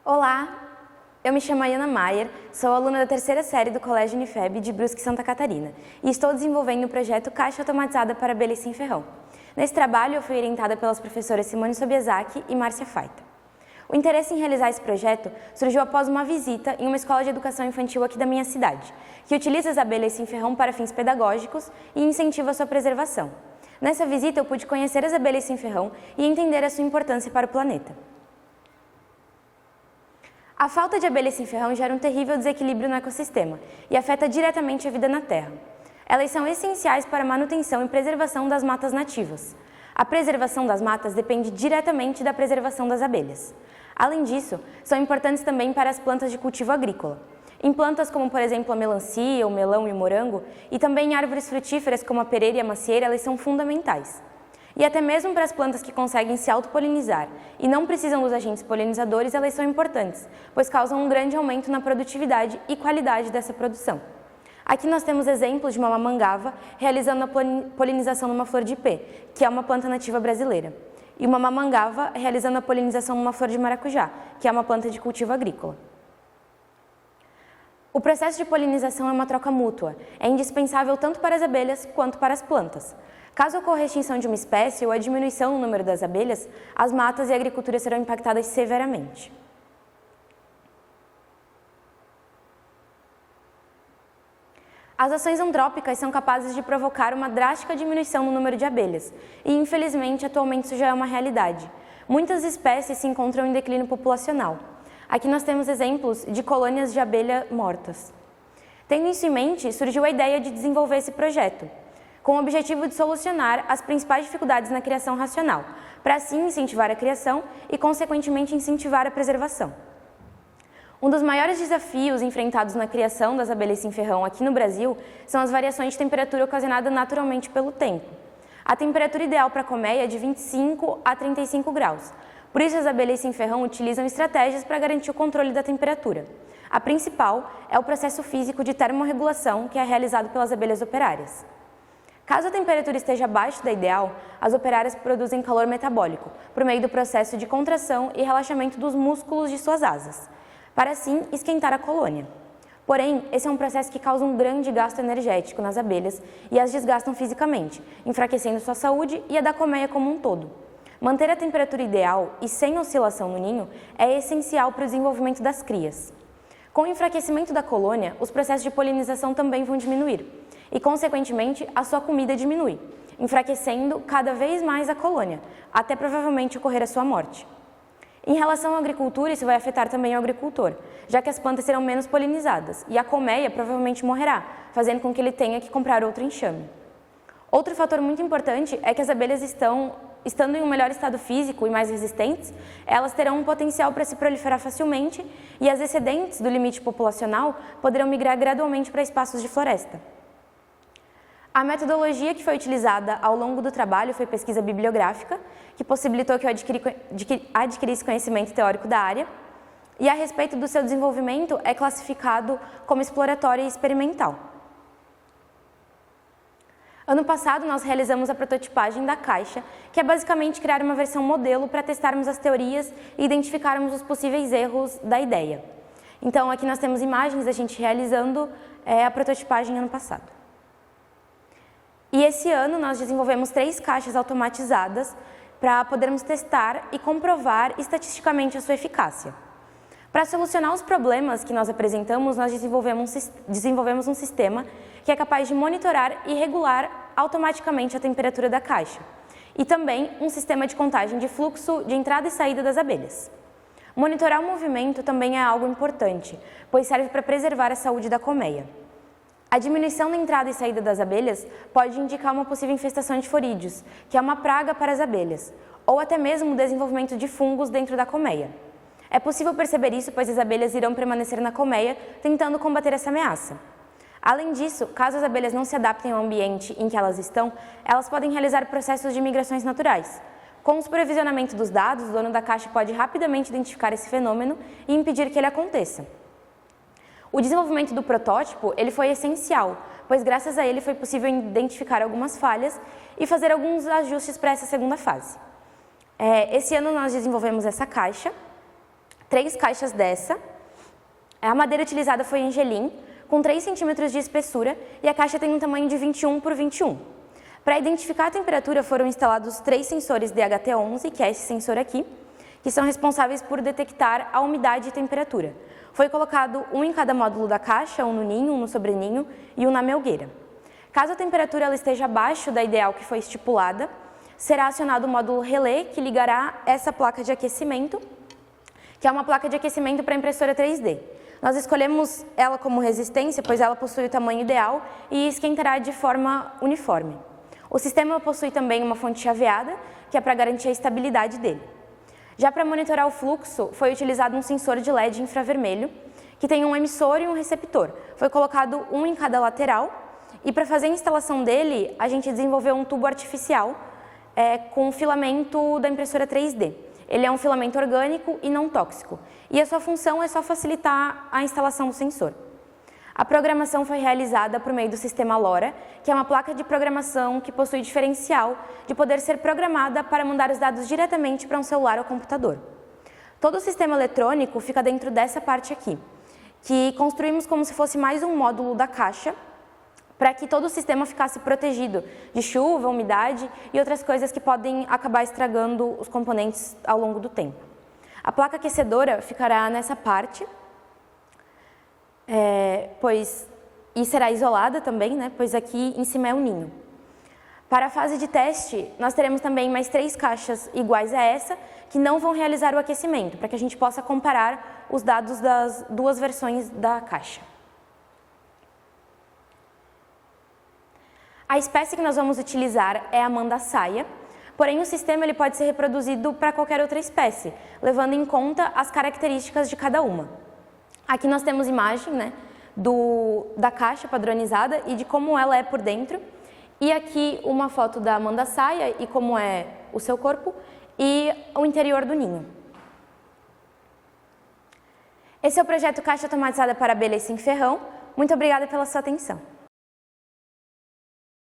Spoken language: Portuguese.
Olá, eu me chamo Ayana Maier, sou aluna da terceira série do Colégio Unifeb de Brusque, Santa Catarina e estou desenvolvendo o projeto Caixa Automatizada para Abelha Sem Ferrão. Nesse trabalho eu fui orientada pelas professoras Simone Sobieski e Márcia Faita. O interesse em realizar esse projeto surgiu após uma visita em uma escola de educação infantil aqui da minha cidade, que utiliza as abelhas sem ferrão para fins pedagógicos e incentiva a sua preservação. Nessa visita eu pude conhecer as abelhas sem ferrão e entender a sua importância para o planeta. A falta de abelhas sem ferrão gera um terrível desequilíbrio no ecossistema e afeta diretamente a vida na Terra. Elas são essenciais para a manutenção e preservação das matas nativas. A preservação das matas depende diretamente da preservação das abelhas. Além disso, são importantes também para as plantas de cultivo agrícola. Em plantas como, por exemplo, a melancia, o melão e o morango, e também em árvores frutíferas como a pereira e a macieira, elas são fundamentais. E até mesmo para as plantas que conseguem se autopolinizar e não precisam dos agentes polinizadores, elas são importantes, pois causam um grande aumento na produtividade e qualidade dessa produção. Aqui nós temos exemplos de uma mamangava realizando a polinização numa flor de ipê, que é uma planta nativa brasileira, e uma mamangava realizando a polinização numa flor de maracujá, que é uma planta de cultivo agrícola. O processo de polinização é uma troca mútua, é indispensável tanto para as abelhas quanto para as plantas. Caso ocorra a extinção de uma espécie ou a diminuição no número das abelhas, as matas e a agricultura serão impactadas severamente. As ações antrópicas são capazes de provocar uma drástica diminuição no número de abelhas, e infelizmente atualmente isso já é uma realidade. Muitas espécies se encontram em declínio populacional. Aqui nós temos exemplos de colônias de abelha mortas. Tendo isso em mente, surgiu a ideia de desenvolver esse projeto, com o objetivo de solucionar as principais dificuldades na criação racional, para assim incentivar a criação e, consequentemente, incentivar a preservação. Um dos maiores desafios enfrentados na criação das abelhas sem ferrão aqui no Brasil são as variações de temperatura ocasionadas naturalmente pelo tempo. A temperatura ideal para a colmeia é de 25 a 35 graus. Por isso, as abelhas sem ferrão utilizam estratégias para garantir o controle da temperatura. A principal é o processo físico de termorregulação, que é realizado pelas abelhas operárias. Caso a temperatura esteja abaixo da ideal, as operárias produzem calor metabólico, por meio do processo de contração e relaxamento dos músculos de suas asas, para assim esquentar a colônia. Porém, esse é um processo que causa um grande gasto energético nas abelhas e as desgastam fisicamente, enfraquecendo sua saúde e a da colmeia como um todo. Manter a temperatura ideal e sem oscilação no ninho é essencial para o desenvolvimento das crias. Com o enfraquecimento da colônia, os processos de polinização também vão diminuir e, consequentemente, a sua comida diminui, enfraquecendo cada vez mais a colônia, até provavelmente ocorrer a sua morte. Em relação à agricultura, isso vai afetar também o agricultor, já que as plantas serão menos polinizadas e a colmeia provavelmente morrerá, fazendo com que ele tenha que comprar outro enxame. Outro fator muito importante é que as abelhas estando em um melhor estado físico e mais resistentes, elas terão um potencial para se proliferar facilmente e as excedentes do limite populacional poderão migrar gradualmente para espaços de floresta. A metodologia que foi utilizada ao longo do trabalho foi pesquisa bibliográfica, que possibilitou que eu adquirisse conhecimento teórico da área, e a respeito do seu desenvolvimento é classificado como exploratório e experimental. Ano passado, nós realizamos a prototipagem da caixa, que é basicamente criar uma versão modelo para testarmos as teorias e identificarmos os possíveis erros da ideia. Então, aqui nós temos imagens da gente realizando a prototipagem ano passado. E esse ano nós desenvolvemos 3 caixas automatizadas para podermos testar e comprovar estatisticamente a sua eficácia. Para solucionar os problemas que nós apresentamos, nós desenvolvemos um sistema que é capaz de monitorar e regular automaticamente a temperatura da caixa, e também um sistema de contagem de fluxo de entrada e saída das abelhas. Monitorar o movimento também é algo importante, pois serve para preservar a saúde da colmeia. A diminuição na entrada e saída das abelhas pode indicar uma possível infestação de forídeos, que é uma praga para as abelhas, ou até mesmo o desenvolvimento de fungos dentro da colmeia. É possível perceber isso, pois as abelhas irão permanecer na colmeia tentando combater essa ameaça. Além disso, caso as abelhas não se adaptem ao ambiente em que elas estão, elas podem realizar processos de migrações naturais. Com o supervisionamento dos dados, o dono da caixa pode rapidamente identificar esse fenômeno e impedir que ele aconteça. O desenvolvimento do protótipo ele foi essencial, pois graças a ele foi possível identificar algumas falhas e fazer alguns ajustes para essa segunda fase. Esse ano nós desenvolvemos essa caixa, 3 caixas dessa. A madeira utilizada foi angelim, com 3 centímetros de espessura, e a caixa tem um tamanho de 21 por 21. Para identificar a temperatura foram instalados 3 sensores DHT11, que é esse sensor aqui, que são responsáveis por detectar a umidade e temperatura. Foi colocado um em cada módulo da caixa, um no ninho, um no sobreninho e um na melgueira. Caso a temperatura ela esteja abaixo da ideal que foi estipulada, será acionado o módulo relé, que ligará essa placa de aquecimento, que é uma placa de aquecimento para impressora 3D. Nós escolhemos ela como resistência, pois ela possui o tamanho ideal e esquentará de forma uniforme. O sistema possui também uma fonte chaveada, que é para garantir a estabilidade dele. Já para monitorar o fluxo, foi utilizado um sensor de LED infravermelho, que tem um emissor e um receptor. Foi colocado um em cada lateral, e para fazer a instalação dele, a gente desenvolveu um tubo artificial com filamento da impressora 3D. Ele é um filamento orgânico e não tóxico, e a sua função é só facilitar a instalação do sensor. A programação foi realizada por meio do sistema LoRa, que é uma placa de programação que possui diferencial de poder ser programada para mandar os dados diretamente para um celular ou computador. Todo o sistema eletrônico fica dentro dessa parte aqui, que construímos como se fosse mais um módulo da caixa, para que todo o sistema ficasse protegido de chuva, umidade e outras coisas que podem acabar estragando os componentes ao longo do tempo. A placa aquecedora ficará nessa parte, e será isolada também, né, pois aqui em cima é o ninho. Para a fase de teste, nós teremos também mais 3 caixas iguais a essa, que não vão realizar o aquecimento, para que a gente possa comparar os dados das 2 versões da caixa. A espécie que nós vamos utilizar é a mandaçaia, porém o sistema ele pode ser reproduzido para qualquer outra espécie, levando em conta as características de cada uma. Aqui nós temos imagem, né, da caixa padronizada e de como ela é por dentro, e aqui uma foto da mandaçaia e como é o seu corpo e o interior do ninho. Esse é o projeto Caixa Automatizada para Abelha e Sem Ferrão. Muito obrigada pela sua atenção.